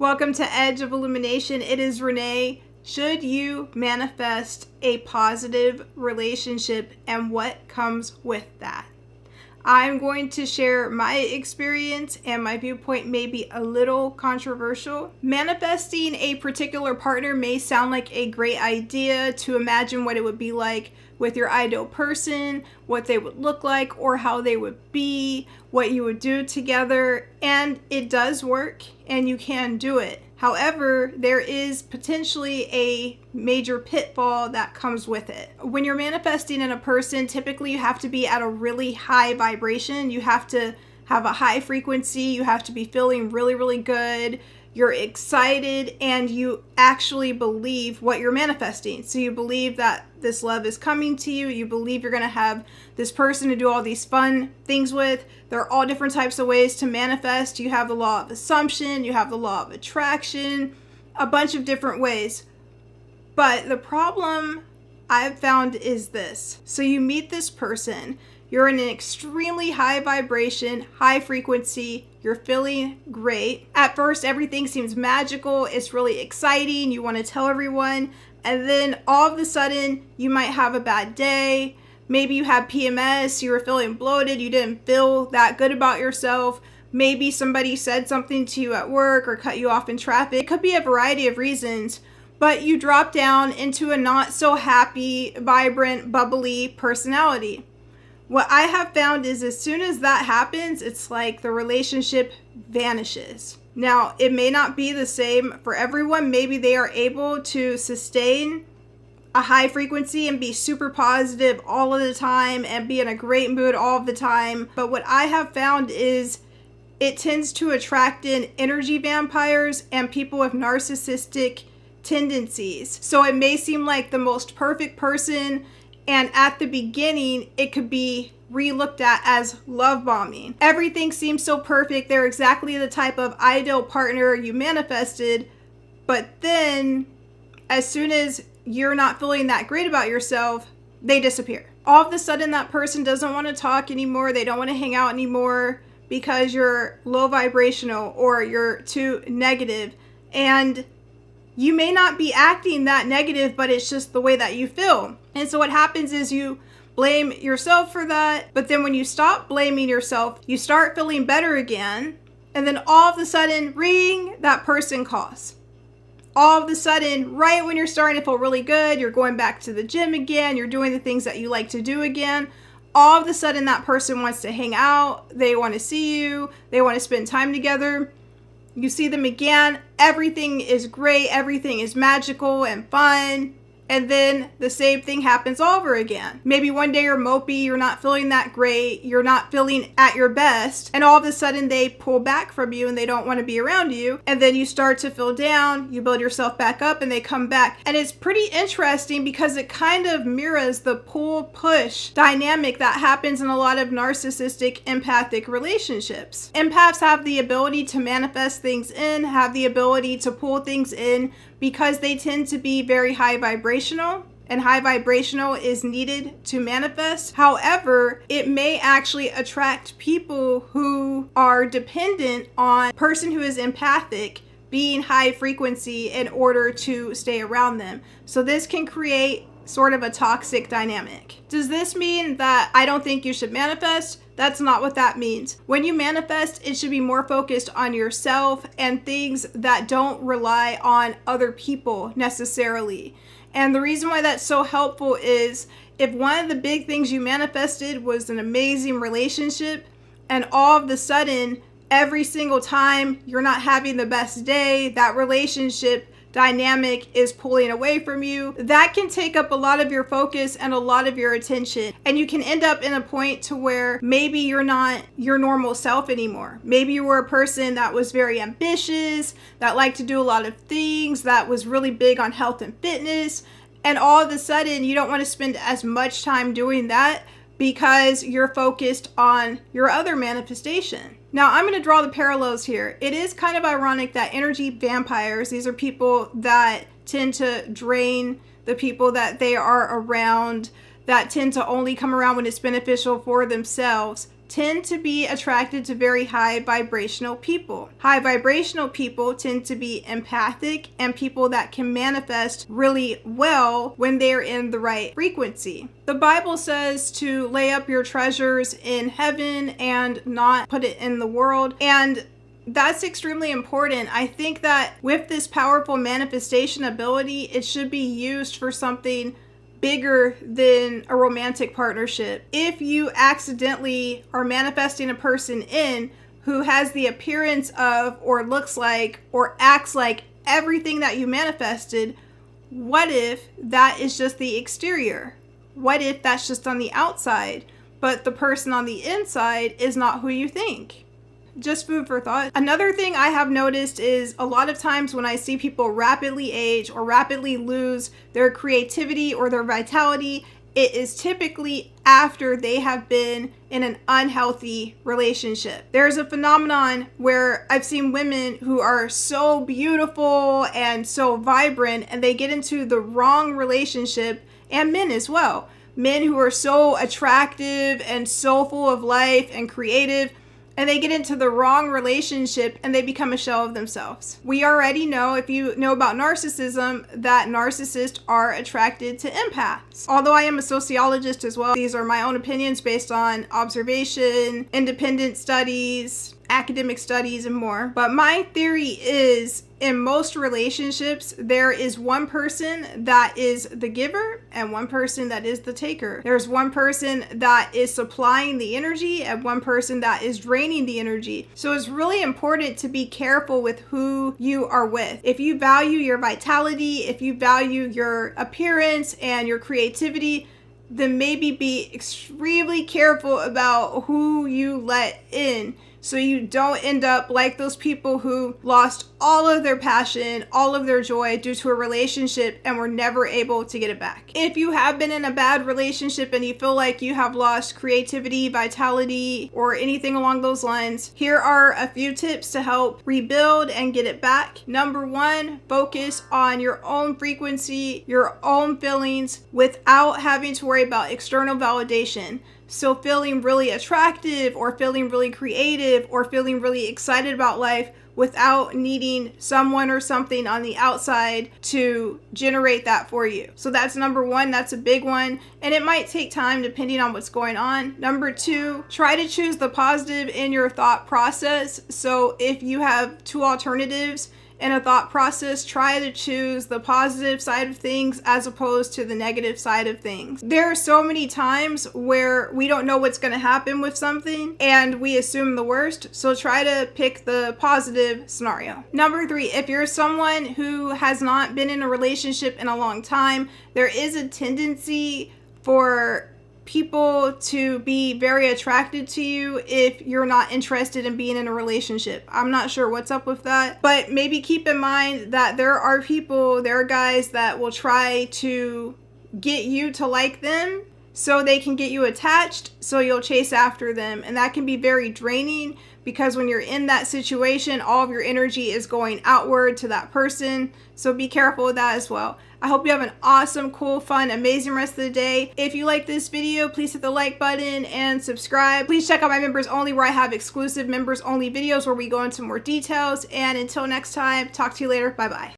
Welcome to Edge of Illumination. It is Renee. Should you manifest a positive relationship and what comes with that? I'm going to share my experience, and my viewpoint may be a little controversial. Manifesting a particular partner may sound like a great idea to imagine what it would be like with your ideal person, what they would look like or how they would be, what you would do together, and it does work and you can do it. However, there is potentially a major pitfall that comes with it. When you're manifesting in a person, typically you have to be at a really high vibration. You have to have a high frequency. You have to be feeling really, really good. You're excited and you actually believe what you're manifesting. So you believe that this love is coming to you. You believe you're going to have this person to do all these fun things with. There are all different types of ways to manifest. You have the law of assumption. You have the law of attraction, a bunch of different ways. But the problem I've found is this. So you meet this person. You're in an extremely high vibration, high frequency. You're feeling great. At first, everything seems magical. It's really exciting. You want to tell everyone. And then all of a sudden, you might have a bad day. Maybe you had PMS. You were feeling bloated. You didn't feel that good about yourself. Maybe somebody said something to you at work or cut you off in traffic. It could be a variety of reasons. But you drop down into a not so happy, vibrant, bubbly personality. What I have found is as soon as that happens, it's like the relationship vanishes. Now, it may not be the same for everyone. Maybe they are able to sustain a high frequency and be super positive all of the time and be in a great mood all of the time. But what I have found is it tends to attract in energy vampires and people with narcissistic tendencies. So it may seem like the most perfect person, and at the beginning, it could be re-looked at as love bombing. Everything seems so perfect. They're exactly the type of ideal partner you manifested. But then, as soon as you're not feeling that great about yourself, they disappear. All of a sudden, that person doesn't want to talk anymore. They don't want to hang out anymore because you're low vibrational or you're too negative. And you may not be acting that negative, but it's just the way that you feel. And so what happens is you blame yourself for that. But then when you stop blaming yourself, you start feeling better again. And then all of a sudden, ring, that person calls. All of a sudden, right when you're starting to feel really good, you're going back to the gym again, you're doing the things that you like to do again. All of a sudden, that person wants to hang out. They want to see you. They want to spend time together. You see them again, everything is great, everything is magical and fun, and then the same thing happens all over again. Maybe one day you're mopey, you're not feeling that great, you're not feeling at your best, and all of a sudden they pull back from you and they don't want to be around you, and then you start to feel down, you build yourself back up and they come back. And it's pretty interesting because it kind of mirrors the pull-push dynamic that happens in a lot of narcissistic empathic relationships. Empaths have the ability to manifest things in, have the ability to pull things in, because they tend to be very high vibrational, and high vibrational is needed to manifest. However, it may actually attract people who are dependent on a person who is empathic being high frequency in order to stay around them. So this can create sort of a toxic dynamic. Does this mean that I don't think you should manifest? That's not what that means. When you manifest, it should be more focused on yourself and things that don't rely on other people necessarily. And the reason why that's so helpful is if one of the big things you manifested was an amazing relationship, and all of a sudden, every single time you're not having the best day, that relationship dynamic is pulling away from you, that can take up a lot of your focus and a lot of your attention. And you can end up in a point to where maybe you're not your normal self anymore. Maybe you were a person that was very ambitious, that liked to do a lot of things, that was really big on health and fitness. And all of a sudden, you don't want to spend as much time doing that because you're focused on your other manifestation. Now, I'm going to draw the parallels here. It is kind of ironic that energy vampires, these are people that tend to drain the people that they are around, that tend to only come around when it's beneficial for themselves. tend to be attracted to very high vibrational people. High vibrational people tend to be empathic and people that can manifest really well when they're in the right frequency. The Bible says to lay up your treasures in heaven and not put it in the world. And that's extremely important. I think that with this powerful manifestation ability, it should be used for something bigger than a romantic partnership. If you accidentally are manifesting a person in who has the appearance of, or looks like, or acts like everything that you manifested, what if that is just the exterior? What if that's just on the outside, but the person on the inside is not who you think? Just food for thought. Another thing I have noticed is a lot of times when I see people rapidly age or rapidly lose their creativity or their vitality, it is typically after they have been in an unhealthy relationship. There's a phenomenon where I've seen women who are so beautiful and so vibrant, and they get into the wrong relationship, and men as well. Men who are so attractive and so full of life and creative, and they get into the wrong relationship and they become a shell of themselves. We already know, if you know about narcissism, that narcissists are attracted to empaths. Although I am a sociologist as well, these are my own opinions based on observation, independent studies, academic studies, and more. But my theory is, in most relationships, there is one person that is the giver and one person that is the taker. There's one person that is supplying the energy and one person that is draining the energy. So it's really important to be careful with who you are with. If you value your vitality, if you value your appearance and your creativity, then maybe be extremely careful about who you let in, so you don't end up like those people who lost all of their passion, all of their joy due to a relationship and were never able to get it back. If you have been in a bad relationship and you feel like you have lost creativity, vitality, or anything along those lines, here are a few tips to help rebuild and get it back. Number one, focus on your own frequency, your own feelings, without having to worry about external validation. So feeling really attractive or feeling really creative or feeling really excited about life without needing someone or something on the outside to generate that for you. So that's number one. That's a big one. And it might take time depending on what's going on. Number two, try to choose the positive in your thought process. So if you have two alternatives in a thought process, try to choose the positive side of things as opposed to the negative side of things. There are so many times where we don't know what's going to happen with something and we assume the worst, so try to pick the positive scenario. Number three, if you're someone who has not been in a relationship in a long time, there is a tendency for people to be very attracted to you if you're not interested in being in a relationship. I'm not sure what's up with that, but maybe keep in mind that there are guys that will try to get you to like them so they can get you attached, so you'll chase after them. And that can be very draining because when you're in that situation, all of your energy is going outward to that person. So be careful with that as well. I hope you have an awesome, cool, fun, amazing rest of the day. If you like this video, please hit the like button and subscribe. Please check out my members only, where I have exclusive members only videos where we go into more details. And until next time, talk to you later. Bye-bye.